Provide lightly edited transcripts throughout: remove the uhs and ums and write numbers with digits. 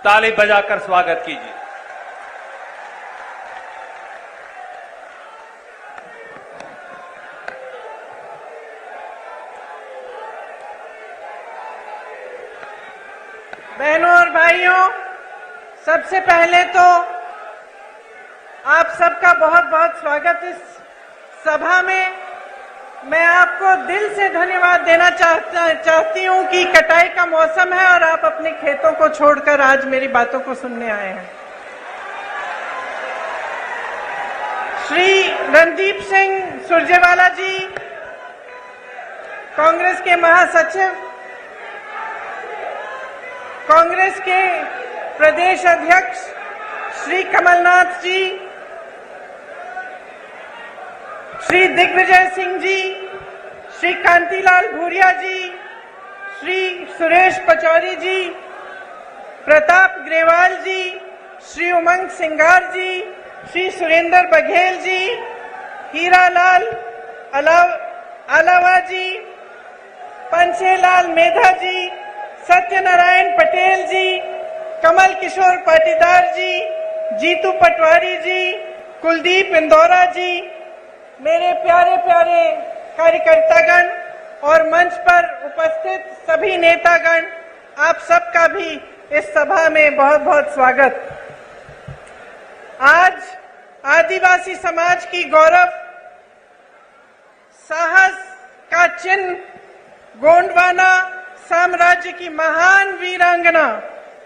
ताली बजाकर स्वागत कीजिए। बहनों और भाइयों, सबसे पहले तो आप सबका बहुत बहुत स्वागत इस सभा में। मैं आपको दिल से धन्यवाद देना चाहती हूं कि कटाई का मौसम है और आप अपने खेतों को छोड़कर आज मेरी बातों को सुनने आए हैं। श्री रणदीप सिंह सुरजेवाला जी, कांग्रेस के महासचिव, कांग्रेस के प्रदेश अध्यक्ष श्री कमलनाथ जी, श्री दिग्विजय सिंह जी, श्री कांतिलाल भूरिया जी, श्री सुरेश पचौरी जी, प्रताप ग्रेवाल जी, श्री उमंग सिंगार जी, श्री सुरेंद्र बघेल जी, हीरालाल अलावा जी, पंचेलाल मेधा जी, सत्यनारायण पटेल जी, कमल किशोर पाटीदार जी, जीतू पटवारी जी, कुलदीप इंदौरा जी, मेरे प्यारे प्यारे कार्यकर्तागण और मंच पर उपस्थित सभी नेतागण, आप सबका भी इस सभा में बहुत बहुत स्वागत। आज आदिवासी समाज की गौरव, साहस का चिन्ह गोंडवाना साम्राज्य की महान वीरांगना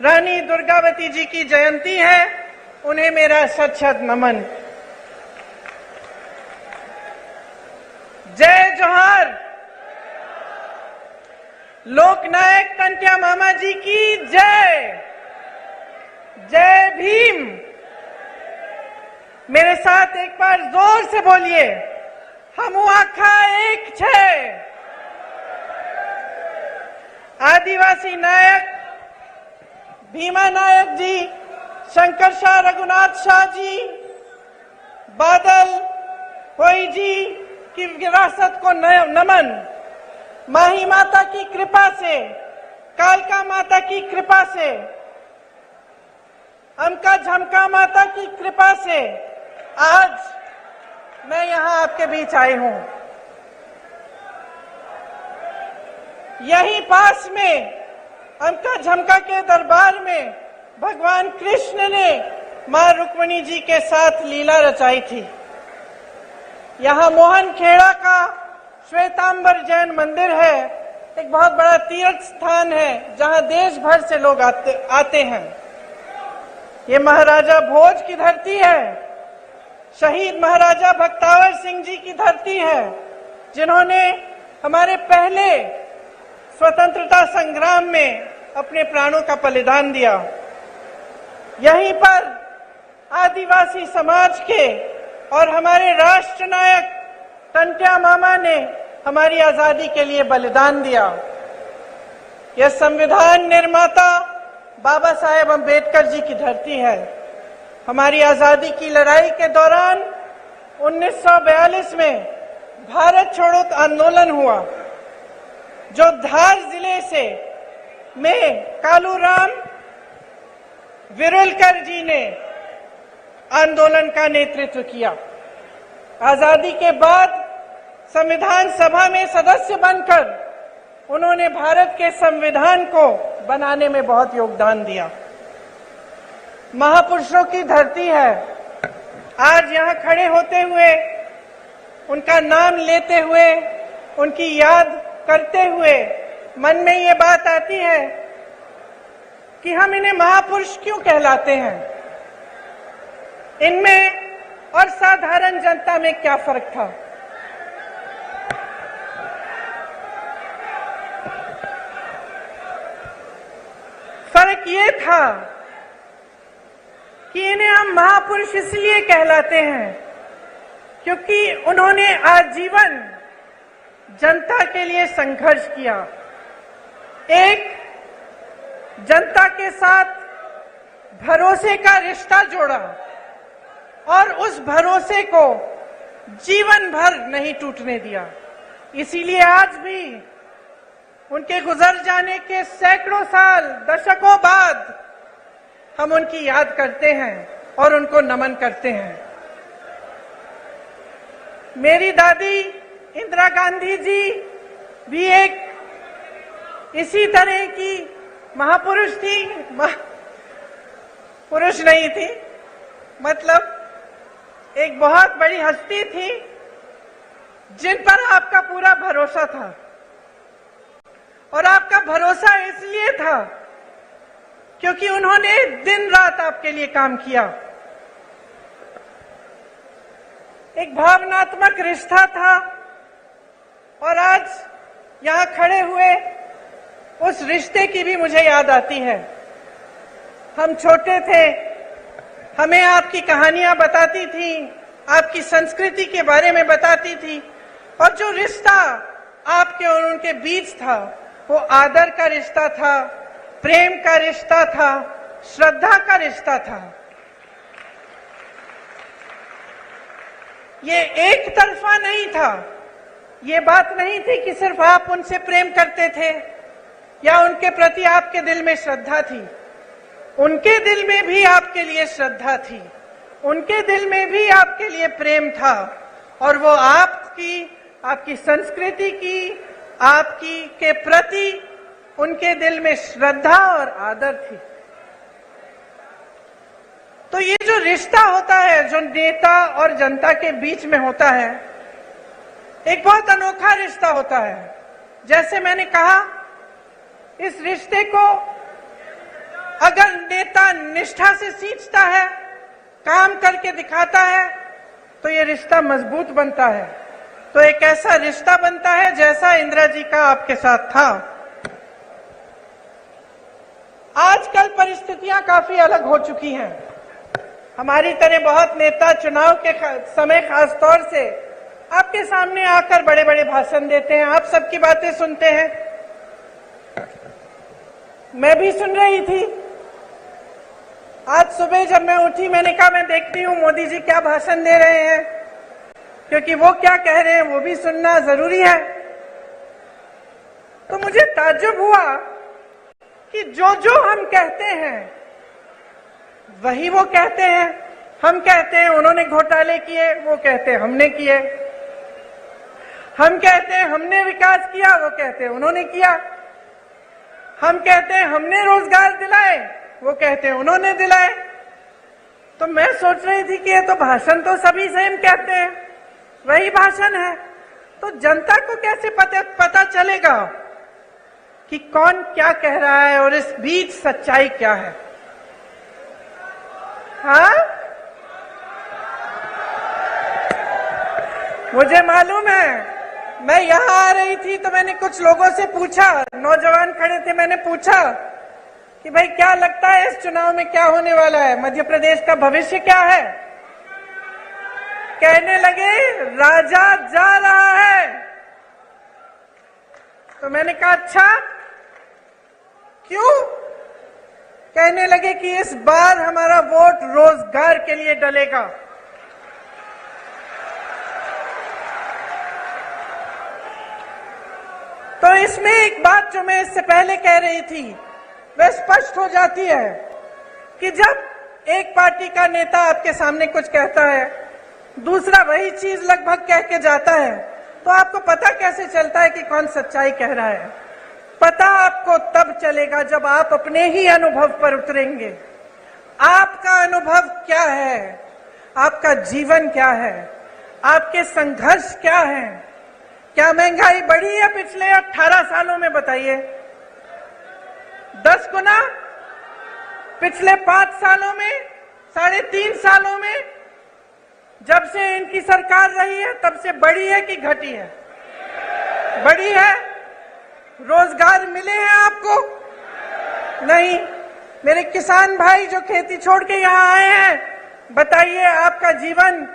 रानी दुर्गावती जी की जयंती है। उन्हें मेरा शत शत नमन। जय जोहार। लोकनायक टंट्या मामा जी की जय। जय भीम। मेरे साथ एक बार जोर से बोलिए, हमू आखा एक छे। आदिवासी नायक भीमा नायक जी, शंकर शाह रघुनाथ शाह जी, बादल होई जी की विरासत को नमन। माही माता की कृपा से, कालका माता की कृपा से, अमका झमका माता की कृपा से आज मैं यहां आपके बीच आई हूं। यहीं पास में अमका झमका के दरबार में भगवान कृष्ण ने मां रुक्मिणी जी के साथ लीला रचाई थी। यहाँ मोहन खेड़ा का श्वेतांबर जैन मंदिर है, एक बहुत बड़ा तीर्थ स्थान है जहाँ देश भर से लोग आते हैं। ये महाराजा भोज की धरती है, शहीद महाराजा भक्तावर सिंह जी की धरती है, जिन्होंने हमारे पहले स्वतंत्रता संग्राम में अपने प्राणों का बलिदान दिया। यहीं पर आदिवासी समाज के और हमारे राष्ट्र नायक टंट्या मामा ने हमारी आजादी के लिए बलिदान दिया। यह संविधान निर्माता बाबा साहेब अम्बेडकर जी की धरती है। हमारी आजादी की लड़ाई के दौरान 1942 में भारत छोड़ो आंदोलन हुआ, जो धार जिले से में कालूराम विरुलकर जी ने आंदोलन का नेतृत्व किया। आजादी के बाद संविधान सभा में सदस्य बनकर उन्होंने भारत के संविधान को बनाने में बहुत योगदान दिया। महापुरुषों की धरती है। आज यहाँ खड़े होते हुए, उनका नाम लेते हुए, उनकी याद करते हुए मन में ये बात आती है कि हम इन्हें महापुरुष क्यों कहलाते हैं। इनमें और साधारण जनता में क्या फर्क था। फर्क ये था कि इन्हें हम महापुरुष इसलिए कहलाते हैं क्योंकि उन्होंने आजीवन जनता के लिए संघर्ष किया, एक जनता के साथ भरोसे का रिश्ता जोड़ा और उस भरोसे को जीवन भर नहीं टूटने दिया। इसीलिए आज भी उनके गुजर जाने के सैकड़ों साल, दशकों बाद हम उनकी याद करते हैं और उनको नमन करते हैं। मेरी दादी इंदिरा गांधी जी भी एक इसी तरह की महापुरुष थी, पुरुष नहीं थी, मतलब एक बहुत बड़ी हस्ती थी जिन पर आपका पूरा भरोसा था। और आपका भरोसा इसलिए था क्योंकि उन्होंने दिन रात आपके लिए काम किया। एक भावनात्मक रिश्ता था और आज यहां खड़े हुए उस रिश्ते की भी मुझे याद आती है। हम छोटे थे, हमें आपकी कहानियां बताती थी, आपकी संस्कृति के बारे में बताती थी, और जो रिश्ता आपके और उनके बीच था वो आदर का रिश्ता था, प्रेम का रिश्ता था, श्रद्धा का रिश्ता था। ये एक तरफा नहीं था। ये बात नहीं थी कि सिर्फ आप उनसे प्रेम करते थे या उनके प्रति आपके दिल में श्रद्धा थी। उनके दिल में भी आपके लिए श्रद्धा थी, उनके दिल में भी आपके लिए प्रेम था, और वो आपकी संस्कृति की, आपकी के प्रति उनके दिल में श्रद्धा और आदर थी। तो ये जो रिश्ता होता है, जो नेता और जनता के बीच में होता है, एक बहुत अनोखा रिश्ता होता है। जैसे मैंने कहा, इस रिश्ते को अगर नेता निष्ठा से सींचता है, काम करके दिखाता है, तो ये रिश्ता मजबूत बनता है। तो एक ऐसा रिश्ता बनता है जैसा इंदिरा जी का आपके साथ था। आजकल परिस्थितियां काफी अलग हो चुकी हैं। हमारी तरह बहुत नेता चुनाव के समय खास तौर से आपके सामने आकर बड़े बड़े भाषण देते हैं, आप सबकी बातें सुनते हैं। मैं भी सुन रही थी। आज सुबह जब मैं उठी, मैंने कहा मैं देखती हूँ मोदी जी क्या भाषण दे रहे हैं, क्योंकि वो क्या कह रहे हैं वो भी सुनना जरूरी है। तो मुझे ताज्जुब हुआ कि जो जो हम कहते हैं वही वो कहते हैं। हम कहते हैं उन्होंने घोटाले किए, वो कहते हैं हमने किए। हम कहते हैं हमने विकास किया, वो कहते हैं उन्होंने किया। हम कहते हैं हमने रोजगार दिलाए, वो कहते हैं उन्होंने दिलाए। तो मैं सोच रही थी कि ये तो भाषण तो सभी सेम कहते हैं, वही भाषण है। तो जनता को कैसे पता चलेगा कि कौन क्या कह रहा है और इस बीच सच्चाई क्या है? हाँ, मुझे मालूम है। मैं यहाँ आ रही थी तो मैंने कुछ लोगों से पूछा, नौजवान खड़े थे, मैंने पूछा कि भाई क्या लगता है इस चुनाव में क्या होने वाला है, मध्य प्रदेश का भविष्य क्या है? कहने लगे राजा जा रहा है। तो मैंने कहा अच्छा क्यों? कहने लगे कि इस बार हमारा वोट रोजगार के लिए डलेगा। तो इसमें एक बात जो मैं इससे पहले कह रही थी वह स्पष्ट हो जाती है कि जब एक पार्टी का नेता आपके सामने कुछ कहता है, दूसरा वही चीज लगभग कह के जाता है, तो आपको पता कैसे चलता है कि कौन सच्चाई कह रहा है? पता आपको तब चलेगा जब आप अपने ही अनुभव पर उतरेंगे। आपका अनुभव क्या है? आपका जीवन क्या है? आपके संघर्ष क्या है? क्या महंगाई बढ़ी है पिछले 18 सालों में? बताइए। 10 गुना? पिछले 5 सालों में, 3.5 सालों में, जब से इनकी सरकार रही है तब से बढ़ी है कि घटी है? बढ़ी है। रोजगार मिले हैं आपको? नहीं। मेरे किसान भाई जो खेती छोड़ के यहाँ आए हैं, बताइए आपका जीवन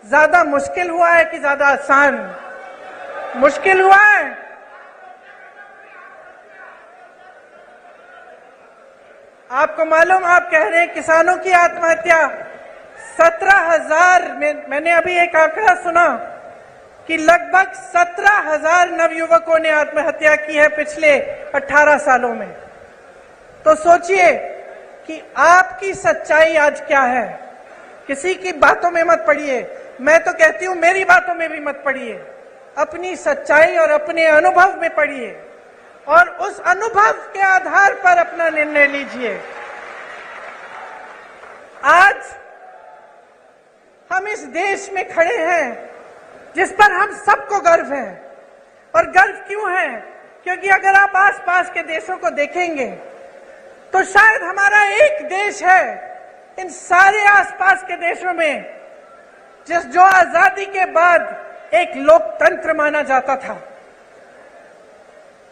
ज्यादा मुश्किल हुआ है कि ज्यादा आसान? मुश्किल हुआ है। आपको मालूम, आप कह रहे हैं किसानों की आत्महत्या 17,000 में, मैंने अभी एक आंकड़ा सुना कि लगभग 17,000 नवयुवकों ने आत्महत्या की है पिछले 18 सालों में। तो सोचिए कि आपकी सच्चाई आज क्या है। किसी की बातों में मत पड़िए, मैं तो कहती हूं मेरी बातों में भी मत पड़िए, अपनी सच्चाई और अपने अनुभव में पड़िए और उस अनुभव के आधार पर अपना निर्णय लीजिए। आज हम इस देश में खड़े हैं जिस पर हम सबको गर्व है। और गर्व क्यों है? क्योंकि अगर आप आसपास के देशों को देखेंगे तो शायद हमारा एक देश है इन सारे आसपास के देशों में जो आजादी के बाद एक लोकतंत्र माना जाता था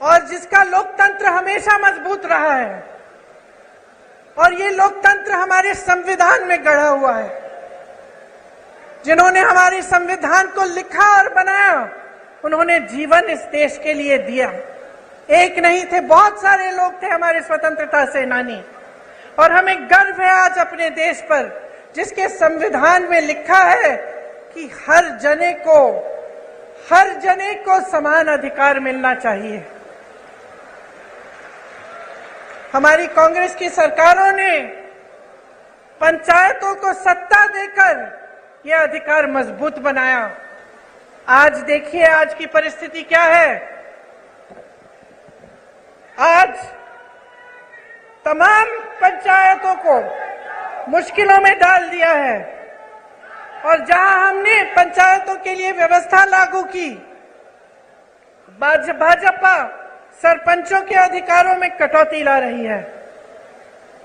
और जिसका लोकतंत्र हमेशा मजबूत रहा है। और ये लोकतंत्र हमारे संविधान में गढ़ा हुआ है। जिन्होंने हमारे संविधान को लिखा और बनाया, उन्होंने जीवन इस देश के लिए दिया। एक नहीं थे, बहुत सारे लोग थे हमारे स्वतंत्रता सेनानी। और हमें गर्व है आज अपने देश पर, जिसके संविधान में लिखा है कि हर जने को समान अधिकार मिलना चाहिए। हमारी कांग्रेस की सरकारों ने पंचायतों को सत्ता देकर यह अधिकार मजबूत बनाया। आज देखिए आज की परिस्थिति क्या है। आज तमाम पंचायतों को मुश्किलों में डाल दिया है और जहां हमने पंचायतों के लिए व्यवस्था लागू की, भाजपा सरपंचों के अधिकारों में कटौती ला रही है,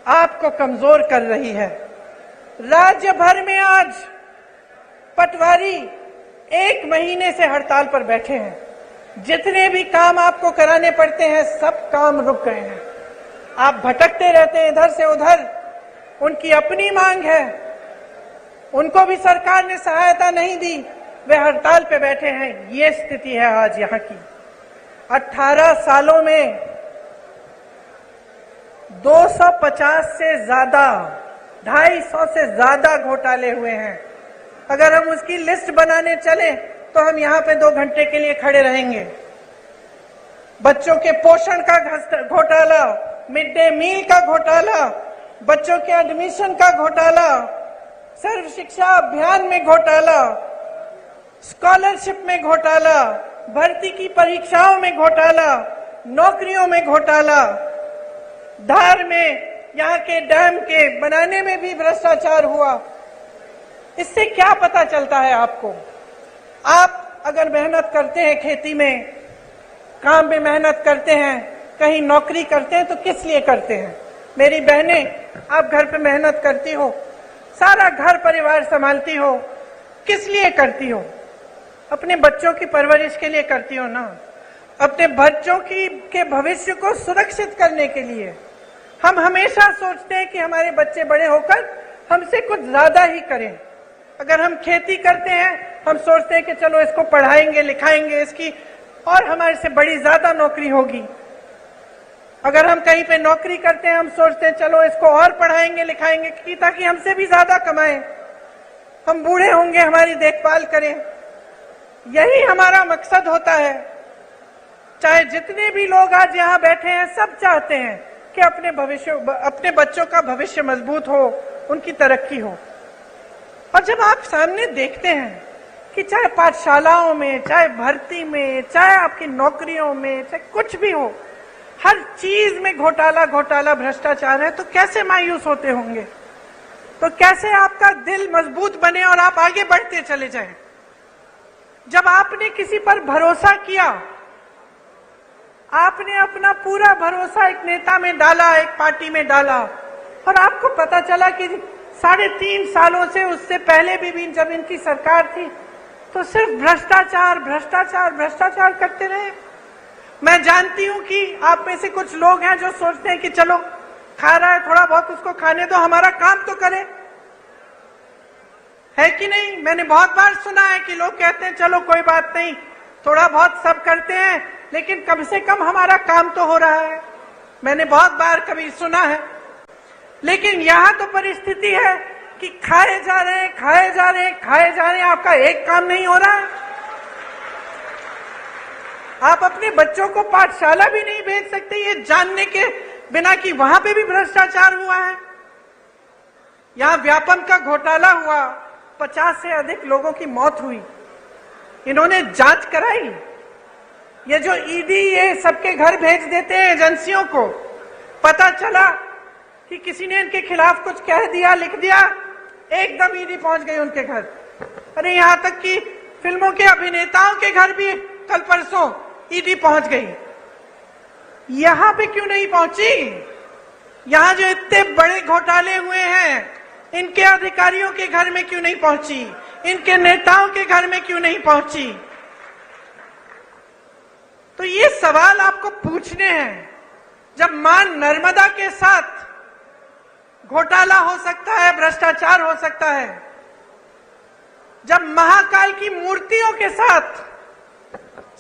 आपको कमजोर कर रही है। राज्य भर में आज पटवारी 1 महीने से हड़ताल पर बैठे हैं। जितने भी काम आपको कराने पड़ते हैं सब काम रुक गए हैं। आप भटकते रहते हैं इधर से उधर। उनकी अपनी मांग है, उनको भी सरकार ने सहायता नहीं दी, वे हड़ताल पे बैठे हैं। ये स्थिति है आज यहाँ की। 18 सालों में 250 से ज्यादा, 250 से ज्यादा घोटाले हुए हैं। अगर हम उसकी लिस्ट बनाने चले तो हम यहाँ पे 2 घंटे के लिए खड़े रहेंगे। बच्चों के पोषण का घोटाला, मिड डे मील का घोटाला, बच्चों के एडमिशन का घोटाला, सर्व शिक्षा अभियान में घोटाला, स्कॉलरशिप में घोटाला, भर्ती की परीक्षाओं में घोटाला, नौकरियों में घोटाला, धार में यहाँ के डैम के बनाने में भी भ्रष्टाचार हुआ। इससे क्या पता चलता है आपको? आप अगर मेहनत करते हैं, खेती में काम में मेहनत करते हैं, कहीं नौकरी करते हैं तो किस लिए करते हैं? मेरी बहनें, आप घर पे मेहनत करती हो, सारा घर परिवार संभालती हो, किस लिए करती हो? अपने बच्चों की परवरिश के लिए करती हो ना, अपने बच्चों के भविष्य को सुरक्षित करने के लिए। हम हमेशा सोचते हैं कि हमारे बच्चे बड़े होकर हमसे कुछ ज्यादा ही करें। अगर हम खेती करते हैं, हम सोचते हैं कि चलो इसको पढ़ाएंगे लिखाएंगे, इसकी और हमारे से बड़ी ज्यादा नौकरी होगी। अगर हम कहीं पे नौकरी करते हैं, हम सोचते हैं चलो इसको और पढ़ाएंगे लिखाएंगे कि ताकि हमसे भी ज्यादा कमाएं, हम बूढ़े होंगे हमारी देखभाल करें। यही हमारा मकसद होता है। चाहे जितने भी लोग आज यहाँ बैठे हैं, सब चाहते हैं कि अपने बच्चों का भविष्य मजबूत हो, उनकी तरक्की हो। और जब आप सामने देखते हैं कि चाहे पाठशालाओं में, चाहे भर्ती में, चाहे आपकी नौकरियों में, चाहे कुछ भी हो, हर चीज में घोटाला भ्रष्टाचार है, तो कैसे मायूस होते होंगे? तो कैसे आपका दिल मजबूत बने और आप आगे बढ़ते चले जाएं? जब आपने किसी पर भरोसा किया, आपने अपना पूरा भरोसा एक नेता में डाला, एक पार्टी में डाला, और आपको पता चला कि 3.5 सालों से, उससे पहले भी जब इनकी सरकार थी, तो सिर्फ भ्रष्टाचार करते रहे। मैं जानती हूं कि आप में से कुछ लोग हैं जो सोचते हैं कि चलो खा रहा है, थोड़ा बहुत उसको खाने दो, हमारा काम तो करे, है कि नहीं? मैंने बहुत बार सुना है कि लोग कहते हैं चलो कोई बात नहीं, थोड़ा बहुत सब करते हैं, लेकिन कम से कम हमारा काम तो हो रहा है। मैंने बहुत बार कभी सुना है। लेकिन यहां तो परिस्थिति है कि खाए जा रहे हैं, आपका एक काम नहीं हो रहा है। आप अपने बच्चों को पाठशाला भी नहीं भेज सकते, ये जानने के बिना कि वहां पे भी भ्रष्टाचार हुआ है। यहाँ व्यापम का घोटाला हुआ, 50 से अधिक लोगों की मौत हुई। इन्होंने जांच कराई। ये जो ईडी ये सबके घर भेज देते हैं एजेंसियों को, पता चला कि किसी ने इनके खिलाफ कुछ कह दिया, लिख दिया, एकदम ईडी पहुंच गई उनके घर। अरे यहां तक कि फिल्मों के अभिनेताओं के घर भी कल परसों ईडी पहुंच गई। यहां पे क्यों नहीं पहुंची? यहां जो इतने बड़े घोटाले हुए हैं, इनके अधिकारियों के घर में क्यों नहीं पहुंची? इनके नेताओं के घर में क्यों नहीं पहुंची? तो ये सवाल आपको पूछने हैं। जब मां नर्मदा के साथ घोटाला हो सकता है, भ्रष्टाचार हो सकता है, जब महाकाल की मूर्तियों के साथ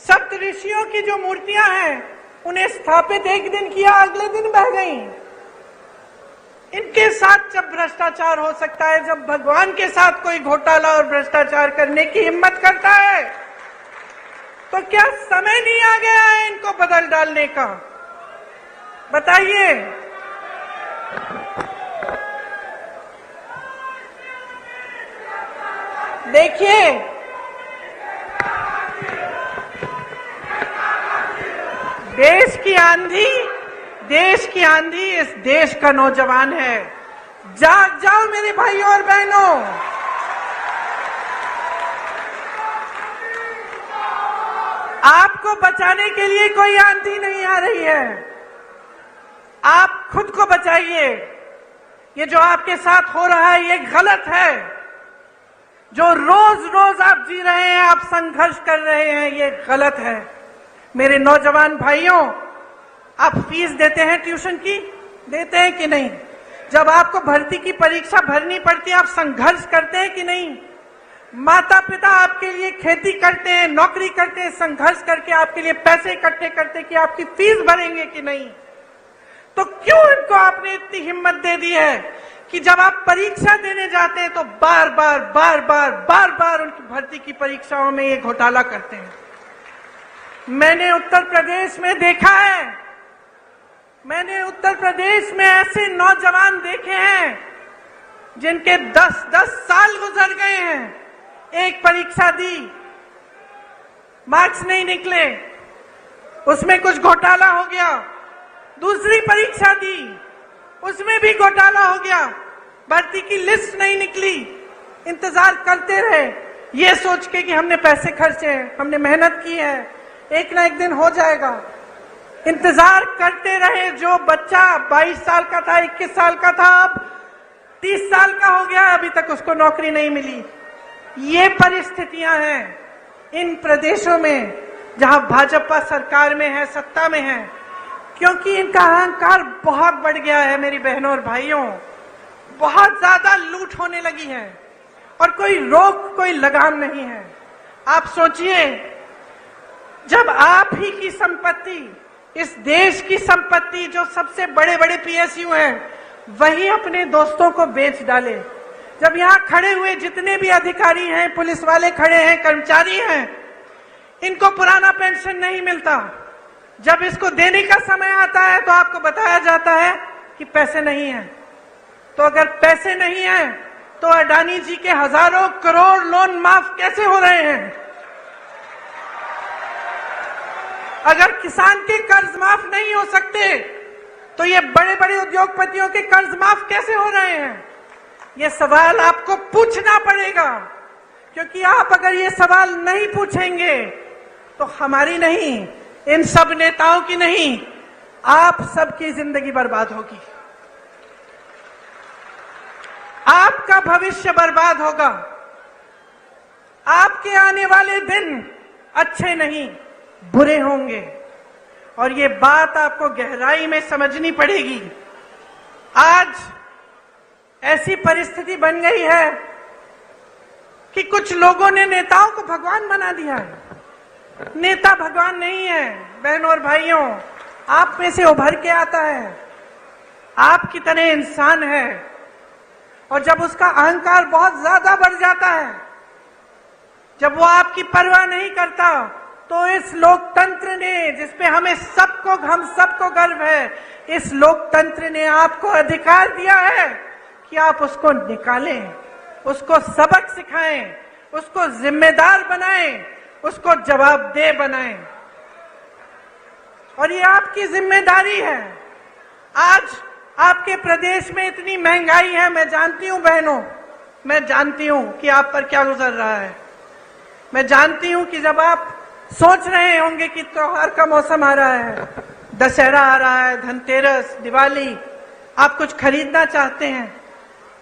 सप्त ऋषियों की जो मूर्तियां हैं उन्हें स्थापित एक दिन किया, अगले दिन बह गई, इनके साथ जब भ्रष्टाचार हो सकता है, जब भगवान के साथ कोई घोटाला और भ्रष्टाचार करने की हिम्मत करता है, तो क्या समय नहीं आ गया है इनको बदल डालने का? बताइए। देखिए, देश की आंधी इस देश का नौजवान है। जाग जाओ मेरे भाइयों और बहनों। आपको बचाने के लिए कोई आंधी नहीं आ रही है, आप खुद को बचाइए। ये जो आपके साथ हो रहा है ये गलत है। जो रोज रोज आप जी रहे हैं, आप संघर्ष कर रहे हैं, ये गलत है। मेरे नौजवान भाइयों, आप फीस देते हैं ट्यूशन की? देते हैं कि नहीं? जब आपको भर्ती की परीक्षा भरनी पड़ती है, आप संघर्ष करते हैं कि नहीं? माता पिता आपके लिए खेती करते हैं, नौकरी करते हैं, संघर्ष करके आपके लिए पैसे इकट्ठे करते हैं कि आपकी फीस भरेंगे कि नहीं? तो क्यों इनको आपने इतनी हिम्मत दे दी है कि जब आप परीक्षा देने जाते हैं तो बार बार उनकी भर्ती की परीक्षाओं में ये घोटाला करते हैं? मैंने उत्तर प्रदेश में देखा है, मैंने उत्तर प्रदेश में ऐसे नौजवान देखे हैं जिनके 10-10 साल गुजर गए हैं। एक परीक्षा दी, मार्क्स नहीं निकले, उसमें कुछ घोटाला हो गया। दूसरी परीक्षा दी, उसमें भी घोटाला हो गया, भर्ती की लिस्ट नहीं निकली। इंतजार करते रहे ये सोच के कि हमने पैसे खर्चे हैं, हमने मेहनत की है, एक ना एक दिन हो जाएगा। इंतजार करते रहे। जो बच्चा 22 साल का था, 21 साल का था, अब 30 साल का हो गया, अभी तक उसको नौकरी नहीं मिली। ये परिस्थितियां हैं इन प्रदेशों में जहां भाजपा सरकार में है, सत्ता में है, क्योंकि इनका अहंकार बहुत बढ़ गया है। मेरी बहनों और भाइयों, बहुत ज्यादा लूट होने लगी है और कोई रोक, कोई लगाम नहीं है। आप सोचिए, जब आप ही की संपत्ति, इस देश की संपत्ति, जो सबसे बड़े बड़े पीएसयू हैं, वही अपने दोस्तों को बेच डाले। जब यहाँ खड़े हुए जितने भी अधिकारी हैं, पुलिस वाले खड़े हैं, कर्मचारी हैं, इनको पुराना पेंशन नहीं मिलता। जब इसको देने का समय आता है तो आपको बताया जाता है कि पैसे नहीं हैं। तो अगर पैसे नहीं हैं तो अडानी जी के हजारों करोड़ लोन माफ कैसे हो रहे हैं? अगर किसान के कर्ज माफ नहीं हो सकते तो ये बड़े बड़े उद्योगपतियों के कर्ज माफ कैसे हो रहे हैं? ये सवाल आपको पूछना पड़ेगा, क्योंकि आप अगर ये सवाल नहीं पूछेंगे तो हमारी नहीं, इन सब नेताओं की नहीं, आप सबकी जिंदगी बर्बाद होगी, आपका भविष्य बर्बाद होगा, आपके आने वाले दिन अच्छे नहीं, बुरे होंगे। और ये बात आपको गहराई में समझनी पड़ेगी। आज ऐसी परिस्थिति बन गई है कि कुछ लोगों ने नेताओं को भगवान बना दिया है। नेता भगवान नहीं है। बहनों और भाइयों, आप में से उभर के आता है, आपकी तरह इंसान है, और जब उसका अहंकार बहुत ज्यादा बढ़ जाता है, जब वो आपकी परवाह नहीं करता, तो इस लोकतंत्र ने, जिसपे हम सबको गर्व है, इस लोकतंत्र ने आपको अधिकार दिया है कि आप उसको निकालें, उसको सबक सिखाएं, उसको जिम्मेदार बनाएं, उसको जवाबदेह बनाएं। और ये आपकी जिम्मेदारी है। आज आपके प्रदेश में इतनी महंगाई है, मैं जानती हूं बहनों, मैं जानती हूं कि आप पर क्या गुजर रहा है। मैं जानती हूं कि जब आप सोच रहे होंगे कि त्योहार का मौसम आ रहा है, दशहरा आ रहा है, धनतेरस, दिवाली, आप कुछ खरीदना चाहते हैं,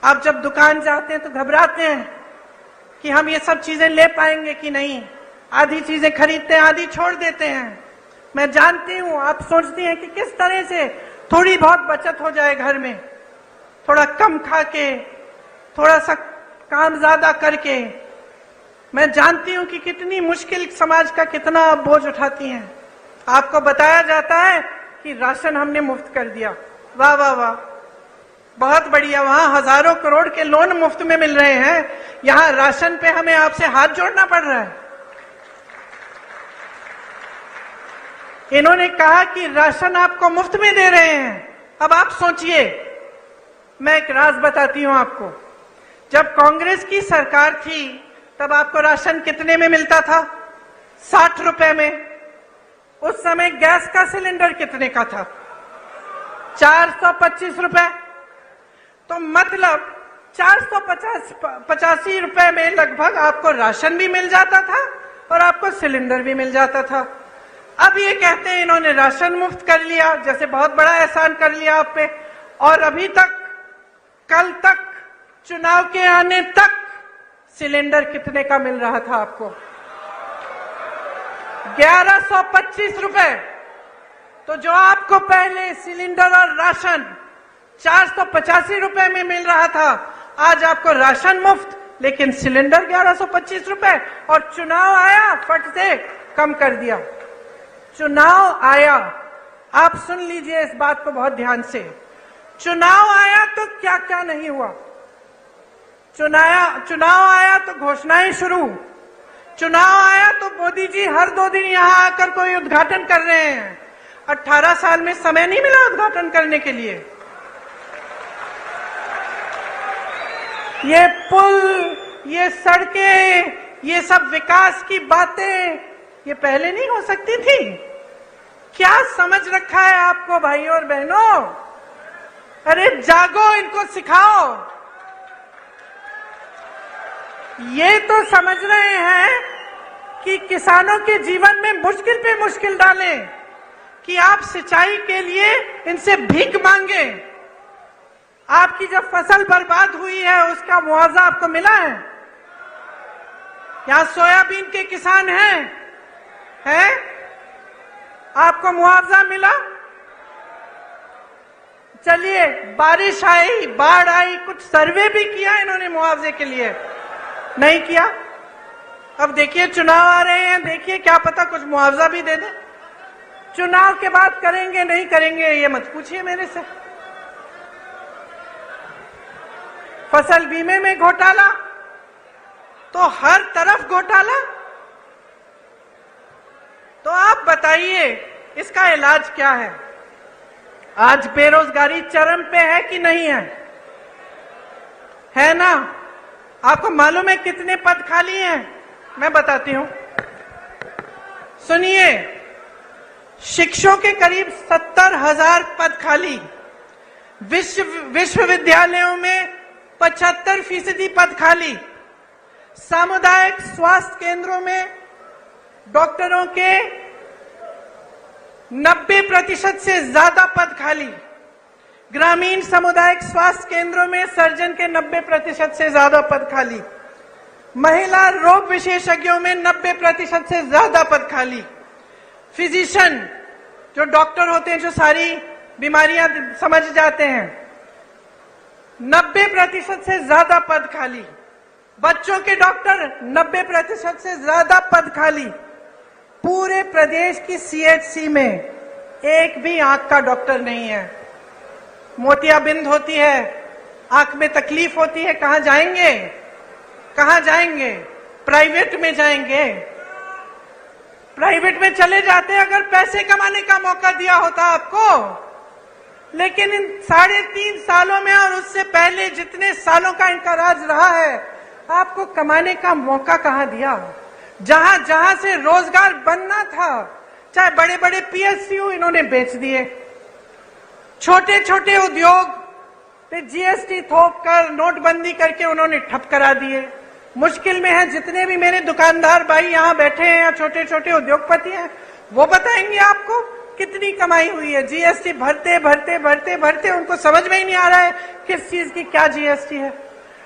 आप जब दुकान जाते हैं तो घबराते हैं कि हम ये सब चीजें ले पाएंगे कि नहीं। आधी चीजें खरीदते हैं, आधी छोड़ देते हैं। मैं जानती हूं आप सोचती हैं कि किस तरह से थोड़ी बहुत बचत हो जाए घर में, थोड़ा कम खा के, थोड़ा सा काम ज्यादा करके। मैं जानती हूं कि कितनी मुश्किल समाज का कितना आप बोझ उठाती हैं। आपको बताया जाता है कि राशन हमने मुफ्त कर दिया, वाह वाह वाह, बहुत बढ़िया। वहां हजारों करोड़ के लोन मुफ्त में मिल रहे हैं, यहां राशन पे हमें आपसे हाथ जोड़ना पड़ रहा है। इन्होंने कहा कि राशन आपको मुफ्त में दे रहे हैं। अब आप सोचिए, मैं एक राज बताती हूं आपको। जब कांग्रेस की सरकार थी तब आपको राशन कितने में मिलता था? 60 रुपए में। उस समय गैस का सिलेंडर कितने का था? 425 रुपए। तो मतलब 485 रुपए में लगभग आपको राशन भी मिल जाता था और आपको सिलेंडर भी मिल जाता था। अब ये कहते हैं इन्होंने राशन मुफ्त कर लिया, जैसे बहुत बड़ा एहसान कर लिया आप पे। और अभी तक, कल तक, चुनाव के आने तक सिलेंडर कितने का मिल रहा था आपको? 1125 रुपए। तो जो आपको पहले सिलेंडर और राशन 485 रुपए में मिल रहा था, आज आपको राशन मुफ्त लेकिन सिलेंडर 1125 रुपए। और चुनाव आया, फट से कम कर दिया। चुनाव आया, आप सुन लीजिए इस बात को बहुत ध्यान से। चुनाव आया तो क्या क्या नहीं हुआ। चुनाव आया तो घोषणाएं शुरू। चुनाव आया तो मोदी जी हर 2 दिन यहां आकर कोई उद्घाटन कर रहे हैं। 18 साल में समय नहीं मिला उद्घाटन करने के लिए। ये पुल, ये सड़कें, ये सब विकास की बातें ये पहले नहीं हो सकती थी? क्या समझ रखा है आपको भाइयों और बहनों? अरे जागो, इनको सिखाओ। ये तो समझ रहे हैं कि किसानों के जीवन में मुश्किल पे मुश्किल डालें, कि आप सिंचाई के लिए इनसे भीख मांगे। आपकी जब फसल बर्बाद हुई है उसका मुआवजा आपको मिला है? यहां सोयाबीन के किसान हैं? आपको मुआवजा मिला? चलिए, बारिश आई, बाढ़ आई, कुछ सर्वे भी किया इन्होंने मुआवजे के लिए? नहीं किया। अब देखिए चुनाव आ रहे हैं, देखिए क्या पता कुछ मुआवजा भी दे दे। चुनाव के बाद करेंगे नहीं करेंगे ये मत पूछिए मेरे से। फसल बीमे में घोटाला, तो हर तरफ घोटाला। तो आप बताइए इसका इलाज क्या है? आज बेरोजगारी चरम पे है कि नहीं है ना? आपको मालूम है कितने पद खाली हैं? मैं बताती हूं, सुनिए। शिक्षकों के करीब 70,000 पद खाली। विश्वविद्यालयों में 75% पद खाली। सामुदायिक स्वास्थ्य केंद्रों में डॉक्टरों के 90% से ज्यादा पद खाली। ग्रामीण सामुदायिक स्वास्थ्य केंद्रों में सर्जन के 90% से ज्यादा पद खाली। महिला रोग विशेषज्ञों में 90% से ज्यादा पद खाली। फिजिशियन, जो डॉक्टर होते हैं, जो सारी बीमारियां समझ जाते हैं, 90% से ज्यादा पद खाली। बच्चों के डॉक्टर 90% से ज्यादा पद खाली। पूरे प्रदेश की सीएचसी में एक भी आंख का डॉक्टर नहीं है। मोतियाबिंद होती है, आंख में तकलीफ होती है, कहां जाएंगे? कहां जाएंगे? प्राइवेट में जाएंगे। प्राइवेट में चले जाते अगर पैसे कमाने का मौका दिया होता आपको। लेकिन इन 3.5 सालों में और उससे पहले जितने सालों का इनका राज रहा है, आपको कमाने का मौका कहां दिया? जहां जहां से रोजगार बनना था, चाहे बड़े बड़े पीएसयू इन्होंने बेच दिए, छोटे छोटे उद्योग पे जीएसटी थोप कर, नोटबंदी करके उन्होंने ठप करा दिए। मुश्किल में है जितने भी मेरे दुकानदार भाई यहाँ बैठे हैं या छोटे छोटे उद्योगपति हैं, वो बताएंगे आपको कितनी कमाई हुई है। जीएसटी भरते भरते भरते भरते उनको समझ में ही नहीं आ रहा है किस चीज की क्या जीएसटी है,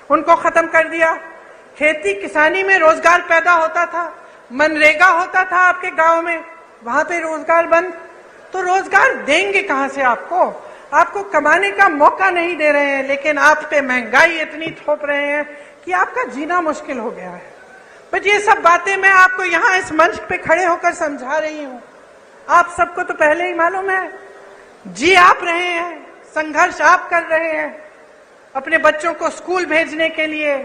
उनको खत्म कर दिया। खेती किसानी में रोजगार पैदा होता था, मनरेगा होता था आपके गांव में, वहां पे रोजगार बंद। तो रोजगार देंगे कहां से आपको? आपको कमाने का मौका नहीं दे रहे हैं, लेकिन आप पे महंगाई इतनी थोप रहे हैं कि आपका जीना मुश्किल हो गया है। बट ये सब बातें मैं आपको यहाँ इस मंच पे खड़े होकर समझा रही हूँ। आप सबको तो पहले ही मालूम है, जी आप रहे हैं, संघर्ष आप कर रहे हैं अपने बच्चों को स्कूल भेजने के लिए,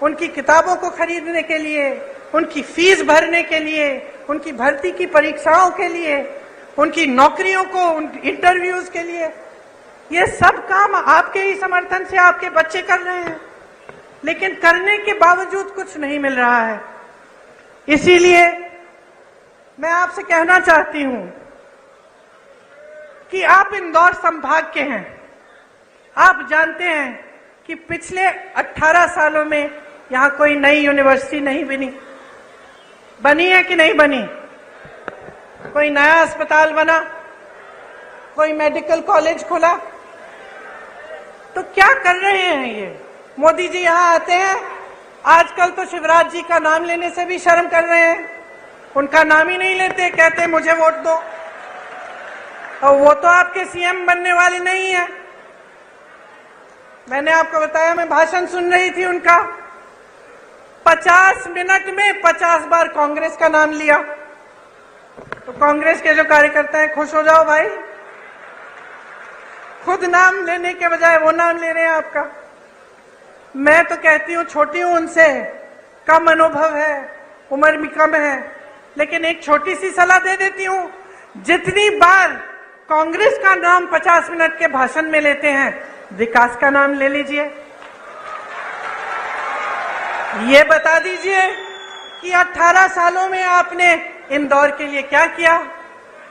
उनकी किताबों को खरीदने के लिए, उनकी फीस भरने के लिए, उनकी भर्ती की परीक्षाओं के लिए, उनकी नौकरियों को, इंटरव्यूज के लिए। ये सब काम आपके ही समर्थन से आपके बच्चे कर रहे हैं, लेकिन करने के बावजूद कुछ नहीं मिल रहा है। इसीलिए मैं आपसे कहना चाहती हूं कि आप इंदौर संभाग के हैं, आप जानते हैं कि पिछले 18 सालों में यहां कोई नई यूनिवर्सिटी नहीं बनी है कि नहीं बनी? कोई नया अस्पताल बना? कोई मेडिकल कॉलेज खुला? तो क्या कर रहे हैं ये? मोदी जी यहां आते हैं, आजकल तो शिवराज जी का नाम लेने से भी शर्म कर रहे हैं, उनका नाम ही नहीं लेते, कहते मुझे वोट दो। और वो तो आपके सीएम बनने वाले नहीं है। मैंने आपको बताया, मैं भाषण सुन रही थी उनका, 50 मिनट में 50 बार कांग्रेस का नाम लिया। तो कांग्रेस के जो कार्यकर्ता हैं, खुश हो जाओ भाई, खुद नाम लेने के बजाय वो नाम ले रहे हैं आपका। मैं तो कहती हूं, छोटी हूं उनसे, कम अनुभव है, उम्र भी कम है, लेकिन एक छोटी सी सलाह दे देती हूं, जितनी बार कांग्रेस का नाम 50 मिनट के भाषण में लेते हैं, विकास का नाम ले लीजिए। ये बता दीजिए कि 18 सालों में आपने इंदौर के लिए क्या किया,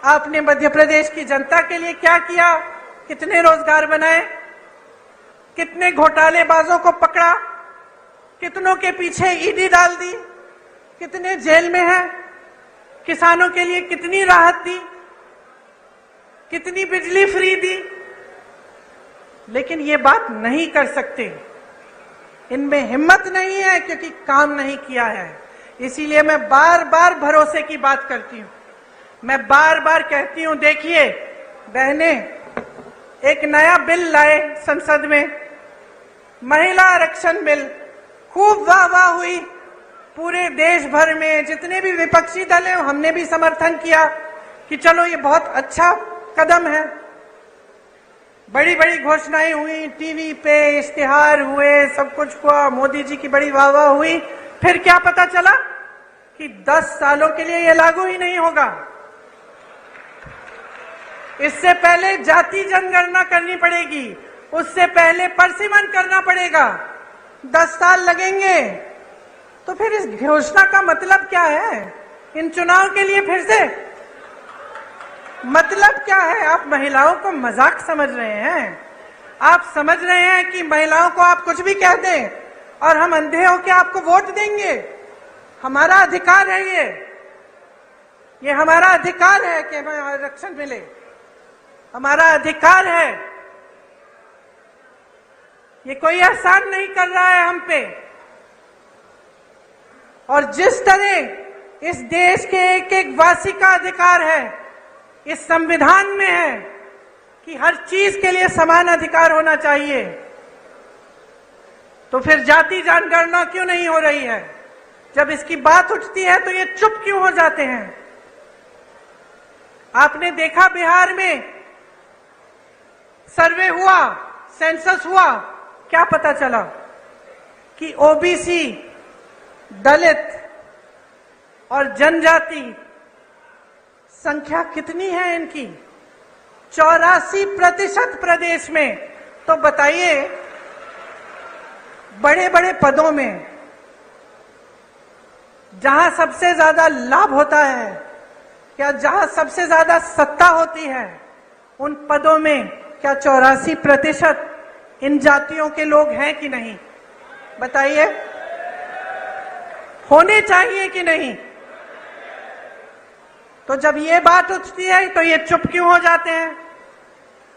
आपने मध्य प्रदेश की जनता के लिए क्या किया, कितने रोजगार बनाए, कितने घोटालेबाजों को पकड़ा, कितनों के पीछे ईडी डाल दी, कितने जेल में हैं, किसानों के लिए कितनी राहत दी, कितनी बिजली फ्री दी। लेकिन ये बात नहीं कर सकते, इनमें हिम्मत नहीं है, क्योंकि काम नहीं किया है। इसीलिए मैं बार बार भरोसे की बात करती हूं, मैं बार बार कहती हूं, देखिए बहने, एक नया बिल लाए संसद में, महिला आरक्षण बिल, खूब वाह वाह हुई पूरे देश भर में। जितने भी विपक्षी दल हैं, हमने भी समर्थन किया कि चलो ये बहुत अच्छा कदम है। बड़ी बड़ी घोषणाएं हुई, टीवी पे इश्तिहार हुए, सब कुछ हुआ, मोदी जी की बड़ी वाह वाह हुई। फिर क्या पता चला कि 10 सालों के लिए ये लागू ही नहीं होगा। इससे पहले जाति जनगणना करनी पड़ेगी, उससे पहले परसिमन करना पड़ेगा, 10 साल लगेंगे। तो फिर इस घोषणा का मतलब क्या है? इन चुनाव के लिए फिर से मतलब क्या है? आप महिलाओं को मजाक समझ रहे हैं? आप समझ रहे हैं कि महिलाओं को आप कुछ भी कह दें और हम अंधे होकर आपको वोट देंगे? हमारा अधिकार है ये हमारा अधिकार है कि हमें आरक्षण मिले, हमारा अधिकार है। ये कोई एहसान नहीं कर रहा है हम पे। और जिस तरह इस देश के एक एक वासी का अधिकार है, इस संविधान में है कि हर चीज के लिए समान अधिकार होना चाहिए, तो फिर जाति जनगणना क्यों नहीं हो रही है? जब इसकी बात उठती है तो ये चुप क्यों हो जाते हैं? आपने देखा बिहार में सर्वे हुआ, सेंसस हुआ, क्या पता चला कि ओबीसी, दलित और जनजाति संख्या कितनी है इनकी? 84% प्रदेश में। तो बताइए, बड़े बड़े पदों में जहां सबसे ज्यादा लाभ होता है क्या, जहां सबसे ज्यादा सत्ता होती है, उन पदों में क्या 84% इन जातियों के लोग हैं कि नहीं? बताइए, होने चाहिए कि नहीं? तो जब ये बात उठती है तो ये चुप क्यों हो जाते हैं?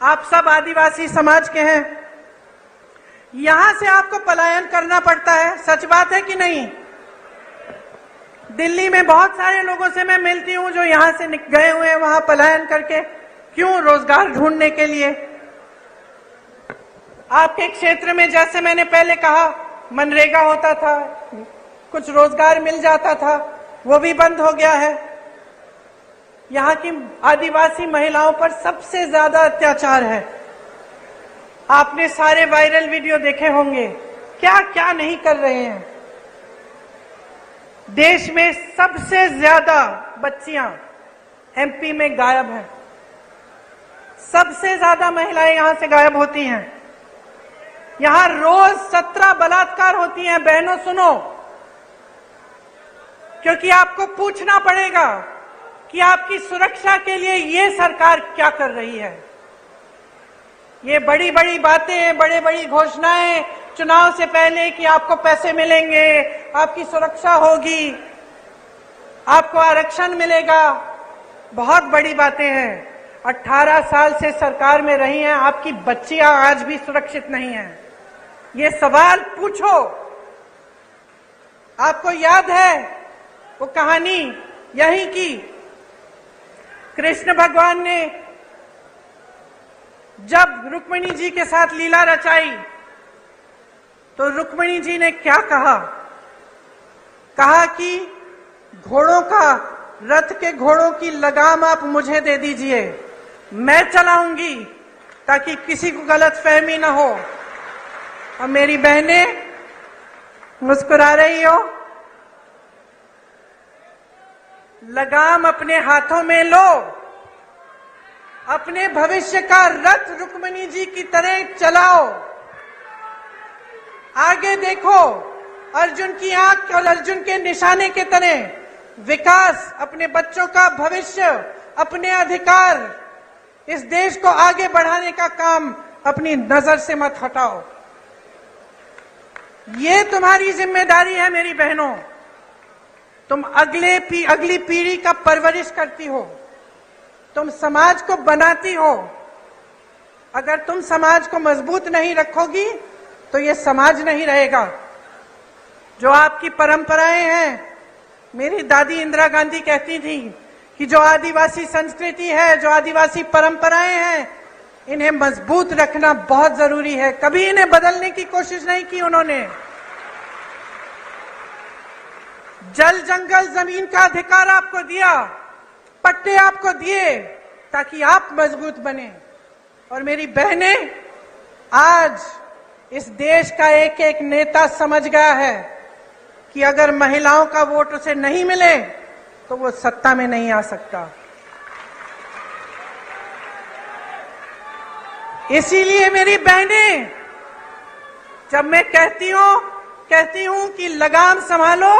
आप सब आदिवासी समाज के हैं, यहां से आपको पलायन करना पड़ता है, सच बात है कि नहीं? दिल्ली में बहुत सारे लोगों से मैं मिलती हूं जो यहां से गए हुए हैं वहां पलायन करके, क्यों? रोजगार ढूंढने के लिए। आपके क्षेत्र में जैसे मैंने पहले कहा, मनरेगा होता था, कुछ रोजगार मिल जाता था, वो भी बंद हो गया है। यहाँ की आदिवासी महिलाओं पर सबसे ज्यादा अत्याचार है। आपने सारे वायरल वीडियो देखे होंगे, क्या क्या नहीं कर रहे हैं। देश में सबसे ज्यादा बच्चियां एमपी में गायब हैं, सबसे ज्यादा महिलाएं यहां से गायब होती हैं। यहां रोज 17 बलात्कार होती हैं। बहनों सुनो, क्योंकि आपको पूछना पड़ेगा कि आपकी सुरक्षा के लिए ये सरकार क्या कर रही है। ये बड़ी बड़ी बातें, बड़ी बड़ी घोषणाएं चुनाव से पहले कि आपको पैसे मिलेंगे, आपकी सुरक्षा होगी, आपको आरक्षण मिलेगा, बहुत बड़ी बातें हैं। 18 साल से सरकार में रही हैं, आपकी बच्चियां आज भी सुरक्षित नहीं हैं। ये सवाल पूछो। आपको याद है वो कहानी यही की, कृष्ण भगवान ने जब रुक्मिणी जी के साथ लीला रचाई तो रुक्मिणी जी ने क्या कहा? कहा कि घोड़ों का, रथ के घोड़ों की लगाम आप मुझे दे दीजिए, मैं चलाऊंगी ताकि किसी को गलतफहमी ना हो। और मेरी बहनें मुस्कुरा रही हो, लगाम अपने हाथों में लो, अपने भविष्य का रथ रुक्मिणी जी की तरह चलाओ। आगे देखो, अर्जुन की आंख और अर्जुन के निशाने के तरह विकास, अपने बच्चों का भविष्य, अपने अधिकार, इस देश को आगे बढ़ाने का काम अपनी नजर से मत हटाओ। ये तुम्हारी जिम्मेदारी है मेरी बहनों। तुम अगली पीढ़ी का परवरिश करती हो, तुम समाज को बनाती हो। अगर तुम समाज को मजबूत नहीं रखोगी तो ये समाज नहीं रहेगा। जो आपकी परंपराएं हैं, मेरी दादी इंदिरा गांधी कहती थी कि जो आदिवासी संस्कृति है, जो आदिवासी परंपराएं हैं, इन्हें मजबूत रखना बहुत जरूरी है। कभी इन्हें बदलने की कोशिश नहीं की उन्होंने। जल जंगल जमीन का अधिकार आपको दिया, पट्टे आपको दिए ताकि आप मजबूत बने। और मेरी बहनें, आज इस देश का एक एक नेता समझ गया है कि अगर महिलाओं का वोट उसे नहीं मिले तो वो सत्ता में नहीं आ सकता। इसीलिए मेरी बहनें, जब मैं कहती हूं कि लगाम संभालो,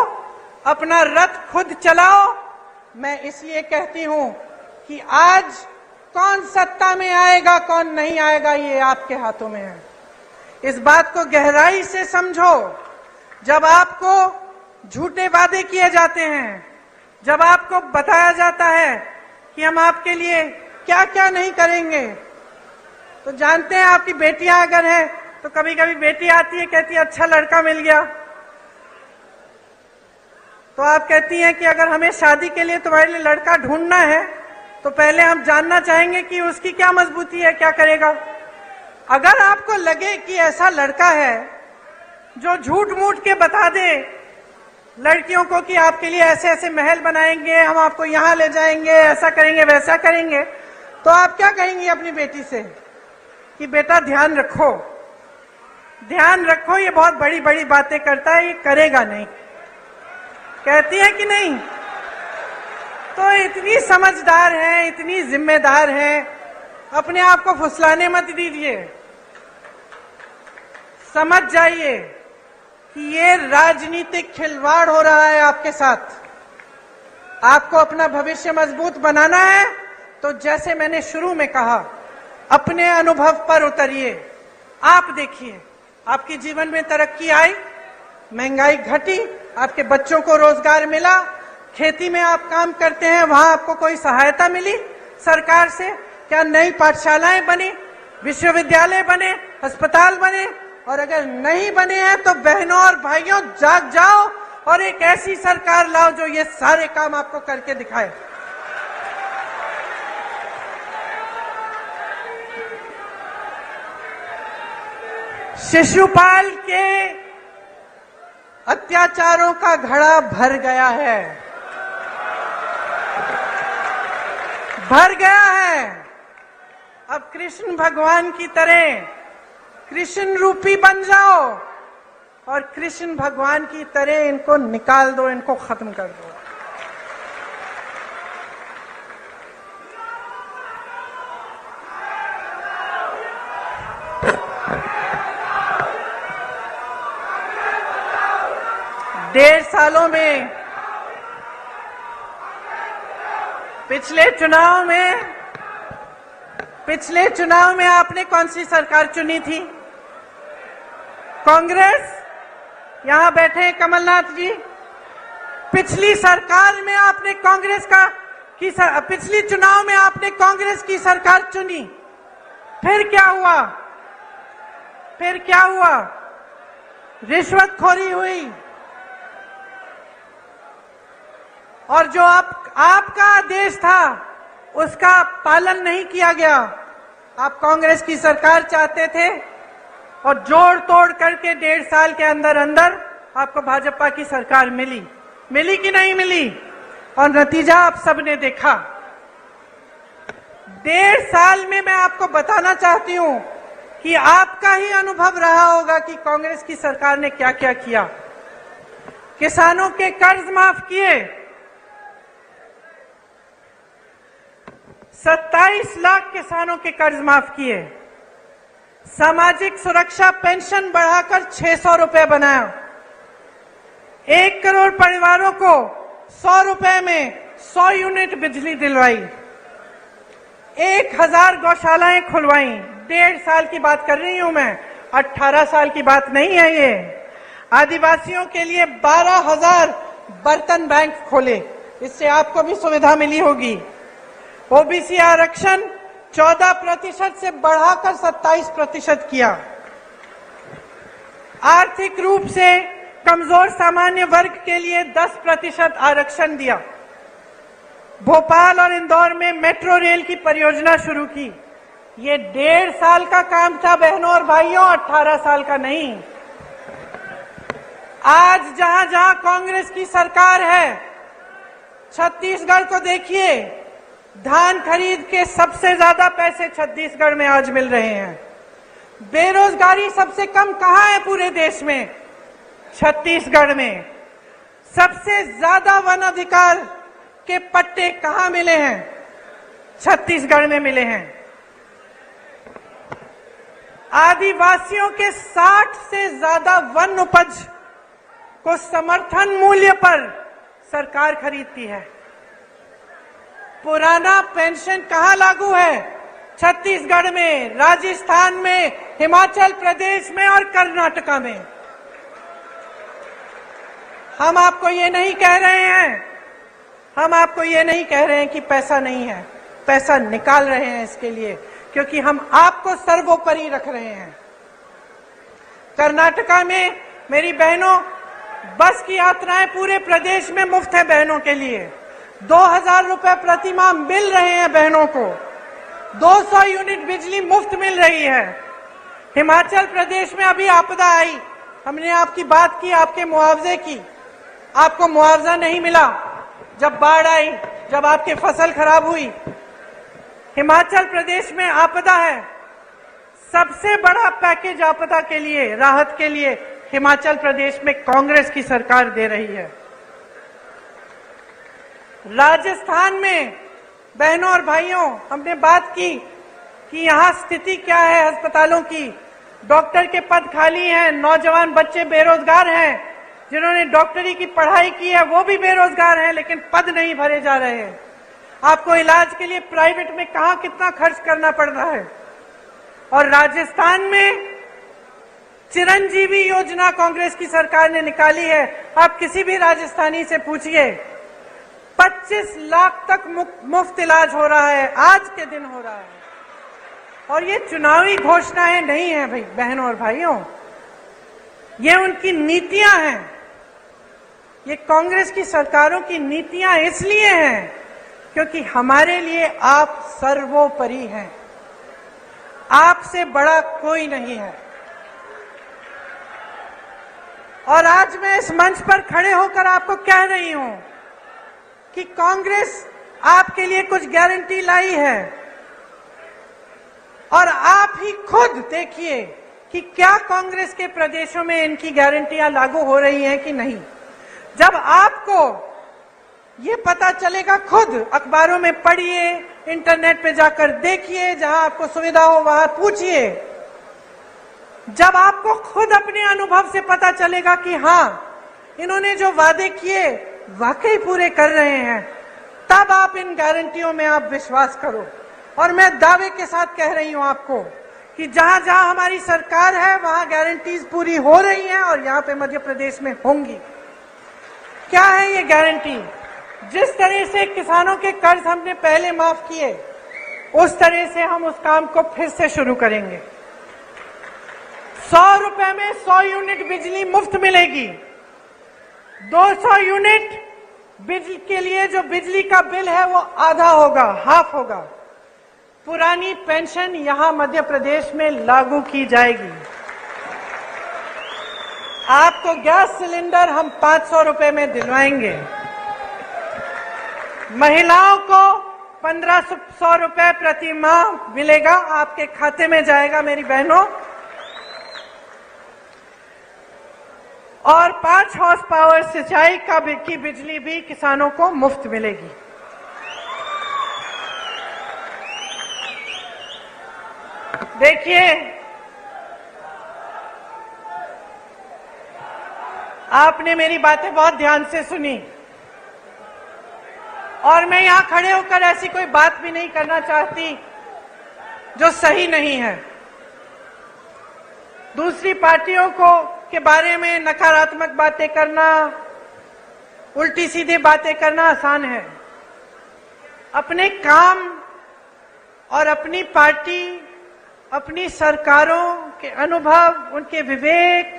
अपना रथ खुद चलाओ, मैं इसलिए कहती हूं कि आज कौन सत्ता में आएगा, कौन नहीं आएगा, ये आपके हाथों में है। इस बात को गहराई से समझो। जब आपको झूठे वादे किए जाते हैं, जब आपको बताया जाता है कि हम आपके लिए क्या क्या नहीं करेंगे, तो जानते हैं आपकी बेटियां अगर हैं तो कभी कभी बेटी आती है, कहती है अच्छा लड़का मिल गया, तो आप कहती हैं कि अगर हमें शादी के लिए तुम्हारे लिए लड़का ढूंढना है तो पहले हम जानना चाहेंगे कि उसकी क्या मजबूती है, क्या करेगा। अगर आपको लगे कि ऐसा लड़का है जो झूठ मूठ के बता दे लड़कियों को कि आपके लिए ऐसे ऐसे महल बनाएंगे, हम आपको यहां ले जाएंगे, ऐसा करेंगे, वैसा करेंगे, तो आप क्या कहेंगी अपनी बेटी से कि बेटा ध्यान रखो, ध्यान रखो, ये बहुत बड़ी बड़ी बातें करता है, ये करेगा नहीं। कहती है कि नहीं? तो इतनी समझदार है, इतनी जिम्मेदार है अपने आप को फुसलाने मत दीजिए। समझ जाइए कि ये राजनीतिक खिलवाड़ हो रहा है आपके साथ। आपको अपना भविष्य मजबूत बनाना है तो जैसे मैंने शुरू में कहा, अपने अनुभव पर उतरिए। आप देखिए, आपके जीवन में तरक्की आई, महंगाई घटी, आपके बच्चों को रोजगार मिला, खेती में आप काम करते हैं, वहां आपको कोई सहायता मिली सरकार से? क्या नई पाठशालाएं बनी, विश्वविद्यालय बने, अस्पताल बने? और अगर नहीं बने हैं तो बहनों और भाइयों, जाग जाओ और एक ऐसी सरकार लाओ जो ये सारे काम आपको करके दिखाए। शिशुपाल के अत्याचारों का घड़ा भर गया है, भर गया है। अब कृष्ण भगवान की तरह कृष्ण रूपी बन जाओ और कृष्ण भगवान की तरह इनको निकाल दो, इनको खत्म कर दो। डेढ़ सालों में, पिछले चुनाव में आपने कौन सी सरकार चुनी थी? कांग्रेस। यहां बैठे हैं कमलनाथ जी। पिछली सरकार में आपने पिछली चुनाव में आपने कांग्रेस की सरकार चुनी। फिर क्या हुआ? फिर क्या हुआ? रिश्वतखोरी हुई और जो आपका आदेश था उसका पालन नहीं किया गया। आप कांग्रेस की सरकार चाहते थे और जोड़ तोड़ करके 1.5 साल के अंदर अंदर आपको भाजपा की सरकार मिली कि नहीं मिली? और नतीजा आप सबने देखा। 1.5 साल में मैं आपको बताना चाहती हूं कि आपका ही अनुभव रहा होगा कि कांग्रेस की सरकार ने क्या क्या किया। किसानों के कर्ज माफ किए, 27 लाख किसानों के कर्ज माफ किए, सामाजिक सुरक्षा पेंशन बढ़ाकर 600 रुपए बनाया, 1 करोड़ परिवारों को 100 रुपए में 100 यूनिट बिजली दिलवाई, 1000 गौशालाएं खुलवाई। 1.5 साल की बात कर रही हूं मैं, 18 साल की बात नहीं है ये। आदिवासियों के लिए 12,000 बर्तन बैंक खोले, इससे आपको भी सुविधा मिली होगी। ओबीसी आरक्षण 14% से बढ़ाकर 27% किया। आर्थिक रूप से कमजोर सामान्य वर्ग के लिए 10% आरक्षण दिया। भोपाल और इंदौर में मेट्रो रेल की परियोजना शुरू की। ये 1.5 साल का काम था बहनों और भाइयों, 18 साल का नहीं। आज जहां जहां कांग्रेस की सरकार है, छत्तीसगढ़ को देखिए, धान खरीद के सबसे ज्यादा पैसे छत्तीसगढ़ में आज मिल रहे हैं। बेरोजगारी सबसे कम कहां है पूरे देश में? छत्तीसगढ़ में। सबसे ज्यादा वन अधिकार के पट्टे कहां मिले हैं? छत्तीसगढ़ में मिले हैं। आदिवासियों के 60 से ज्यादा वन उपज को समर्थन मूल्य पर सरकार खरीदती है। पुराना पेंशन कहां लागू है? छत्तीसगढ़ में, राजस्थान में, हिमाचल प्रदेश में और कर्नाटका में। हम आपको ये नहीं कह रहे हैं, हम आपको ये नहीं कह रहे हैं कि पैसा नहीं है, पैसा निकाल रहे हैं इसके लिए, क्योंकि हम आपको सर्वोपरि रख रहे हैं। कर्नाटका में मेरी बहनों, बस की यात्राएं पूरे प्रदेश में मुफ्त है बहनों के लिए। 2000 रुपए प्रति माह मिल रहे हैं बहनों को। 200 यूनिट बिजली मुफ्त मिल रही है। हिमाचल प्रदेश में अभी आपदा आई, हमने आपकी बात की, आपके मुआवजे की। आपको मुआवजा नहीं मिला जब बाढ़ आई, जब आपकी फसल खराब हुई। हिमाचल प्रदेश में आपदा है, सबसे बड़ा पैकेज आपदा के लिए, राहत के लिए हिमाचल प्रदेश में कांग्रेस की सरकार दे रही है। राजस्थान में बहनों और भाइयों, हमने बात की कि यहाँ स्थिति क्या है अस्पतालों की। डॉक्टर के पद खाली हैं, नौजवान बच्चे बेरोजगार हैं, जिन्होंने डॉक्टरी की पढ़ाई की है वो भी बेरोजगार हैं, लेकिन पद नहीं भरे जा रहे हैं। आपको इलाज के लिए प्राइवेट में कहाँ कितना खर्च करना पड़ रहा है। और राजस्थान में चिरंजीवी योजना कांग्रेस की सरकार ने निकाली है। आप किसी भी राजस्थानी से पूछिए, 25 लाख तक मुफ्त इलाज हो रहा है, आज के दिन हो रहा है। और ये चुनावी घोषणाएं नहीं है भाई बहनों और भाइयों, ये उनकी नीतियां हैं। ये कांग्रेस की सरकारों की नीतियां इसलिए हैं क्योंकि हमारे लिए आप सर्वोपरि हैं, आपसे बड़ा कोई नहीं है। और आज मैं इस मंच पर खड़े होकर आपको कह रही हूं कि कांग्रेस आपके लिए कुछ गारंटी लाई है, और आप ही खुद देखिए कि क्या कांग्रेस के प्रदेशों में इनकी गारंटियां लागू हो रही हैं कि नहीं। जब आपको ये पता चलेगा, खुद अखबारों में पढ़िए, इंटरनेट पे जाकर देखिए, जहां आपको सुविधा हो वहां पूछिए। जब आपको खुद अपने अनुभव से पता चलेगा कि हाँ इन्होंने जो वादे किए वाकई पूरे कर रहे हैं, तब आप इन गारंटियों में आप विश्वास करो। और मैं दावे के साथ कह रही हूं आपको कि जहां जहां हमारी सरकार है वहां गारंटीज पूरी हो रही हैं, और यहां पे मध्य प्रदेश में होंगी। क्या है ये गारंटी? जिस तरह से किसानों के कर्ज हमने पहले माफ किए, उस तरह से हम उस काम को फिर से शुरू करेंगे। 100 रुपए में 100 यूनिट बिजली मुफ्त मिलेगी। 200 यूनिट बिजली के लिए जो बिजली का बिल है वो आधा होगा, हाफ होगा। पुरानी पेंशन यहां मध्य प्रदेश में लागू की जाएगी। आपको गैस सिलेंडर हम 500 रुपए में दिलवाएंगे। महिलाओं को 1500 रुपए प्रति माह मिलेगा, आपके खाते में जाएगा मेरी बहनों। और 5 हॉर्स पावर सिंचाई की बिजली भी किसानों को मुफ्त मिलेगी। देखिए, आपने मेरी बातें बहुत ध्यान से सुनी, और मैं यहां खड़े होकर ऐसी कोई बात भी नहीं करना चाहती जो सही नहीं है। दूसरी पार्टियों के बारे में नकारात्मक बातें करना, उल्टी सीधी बातें करना आसान है। अपने काम और अपनी पार्टी, अपनी सरकारों के अनुभव, उनके विवेक,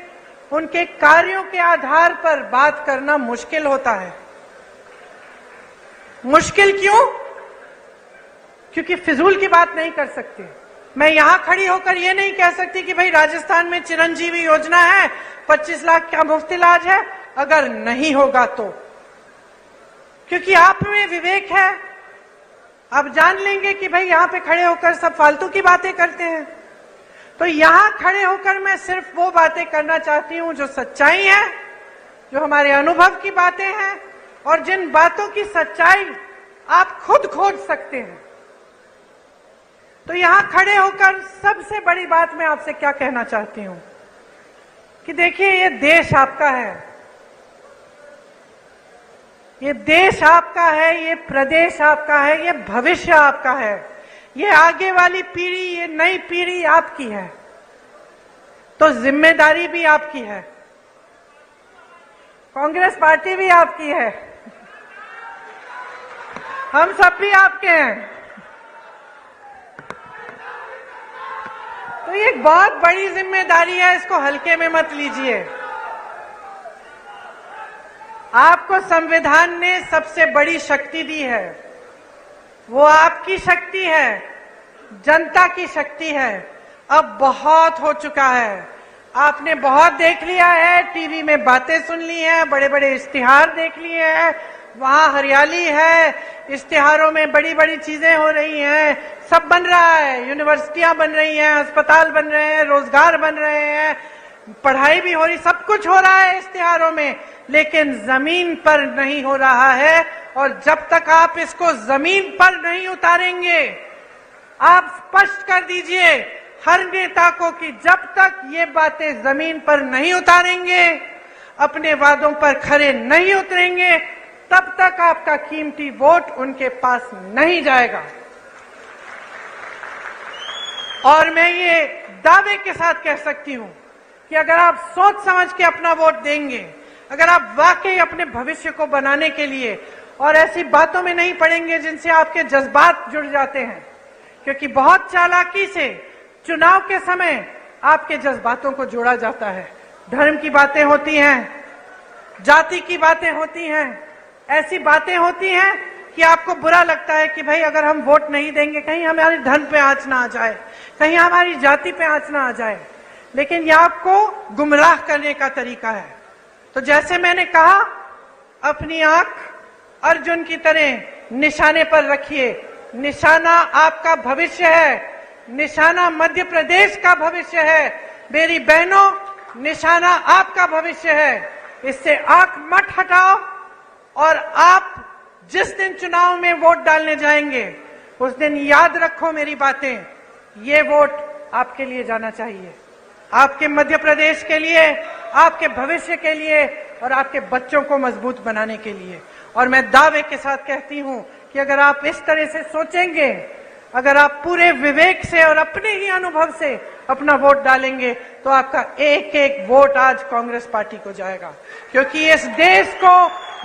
उनके कार्यों के आधार पर बात करना मुश्किल होता है। मुश्किल क्यों? क्योंकि फिजूल की बात नहीं कर सकते। मैं यहां खड़ी होकर ये नहीं कह सकती कि भाई राजस्थान में चिरंजीवी योजना है, 25 लाख का मुफ्त इलाज है, अगर नहीं होगा तो। क्योंकि आप में विवेक है, आप जान लेंगे कि भाई यहां पे खड़े होकर सब फालतू की बातें करते हैं। तो यहां खड़े होकर मैं सिर्फ वो बातें करना चाहती हूं जो सच्चाई है, जो हमारे अनुभव की बातें हैं, और जिन बातों की सच्चाई आप खुद खोज सकते हैं। तो यहां खड़े होकर सबसे बड़ी बात मैं आपसे क्या कहना चाहती हूं कि देखिए, ये देश आपका है, ये देश आपका है, ये प्रदेश आपका है, ये भविष्य आपका है, ये आगे वाली पीढ़ी, ये नई पीढ़ी आपकी है। तो जिम्मेदारी भी आपकी है, कांग्रेस पार्टी भी आपकी है, हम सब भी आपके हैं। तो ये एक बहुत बड़ी जिम्मेदारी है, इसको हल्के में मत लीजिए। आपको संविधान ने सबसे बड़ी शक्ति दी है, वो आपकी शक्ति है, जनता की शक्ति है। अब बहुत हो चुका है, आपने बहुत देख लिया है, टीवी में बातें सुन ली हैं, बड़े बड़े इश्तिहार देख लिए हैं, वहां हरियाली है, इश्तिहारों में बड़ी बड़ी चीजें हो रही हैं, सब बन रहा है, यूनिवर्सिटियां बन रही हैं, अस्पताल बन रहे हैं, रोजगार बन रहे हैं, पढ़ाई भी हो रही, सब कुछ हो रहा है इश्तिहारों में, लेकिन जमीन पर नहीं हो रहा है। और जब तक आप इसको जमीन पर नहीं उतारेंगे, आप स्पष्ट कर दीजिए हर नेता को कि जब तक ये बातें जमीन पर नहीं उतारेंगे, अपने वादों पर खरे नहीं उतरेंगे, तब तक आपका कीमती वोट उनके पास नहीं जाएगा। और मैं ये दावे के साथ कह सकती हूं कि अगर आप सोच समझ के अपना वोट देंगे, अगर आप वाकई अपने भविष्य को बनाने के लिए और ऐसी बातों में नहीं पड़ेंगे जिनसे आपके जज्बात जुड़ जाते हैं, क्योंकि बहुत चालाकी से चुनाव के समय आपके जज्बातों को जोड़ा जाता है। धर्म की बातें होती हैं, जाति की बातें होती हैं, ऐसी बातें होती हैं कि आपको बुरा लगता है कि भाई अगर हम वोट नहीं देंगे कहीं हमारे धर्म पे आंच ना आ जाए, कहीं हमारी जाति पे आंच ना आ जाए। लेकिन यह आपको गुमराह करने का तरीका है। तो जैसे मैंने कहा, अपनी आंख अर्जुन की तरह निशाने पर रखिए। निशाना आपका भविष्य है, निशाना मध्य प्रदेश का भविष्य है। मेरी बहनों, निशाना आपका भविष्य है। इससे आंख मत हटाओ और आप जिस दिन चुनाव में वोट डालने जाएंगे उस दिन याद रखो मेरी बातें। ये वोट आपके लिए जाना चाहिए, आपके मध्य प्रदेश के लिए, आपके भविष्य के लिए और आपके बच्चों को मजबूत बनाने के लिए। और मैं दावे के साथ कहती हूं कि अगर आप इस तरह से सोचेंगे, अगर आप पूरे विवेक से और अपने ही अनुभव से अपना वोट डालेंगे, तो आपका एक एक वोट आज कांग्रेस पार्टी को जाएगा। क्योंकि इस देश को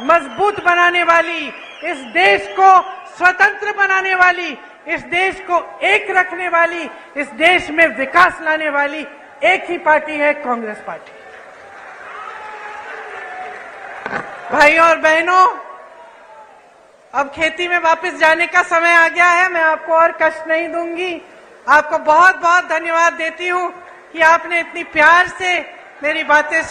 मजबूत बनाने वाली, इस देश को स्वतंत्र बनाने वाली, इस देश को एक रखने वाली, इस देश में विकास लाने वाली एक ही पार्टी है, कांग्रेस पार्टी। भाइयों और बहनों, अब खेती में वापस जाने का समय आ गया है। मैं आपको और कष्ट नहीं दूंगी। आपको बहुत बहुत धन्यवाद देती हूं कि आपने इतनी प्यार से मेरी बातें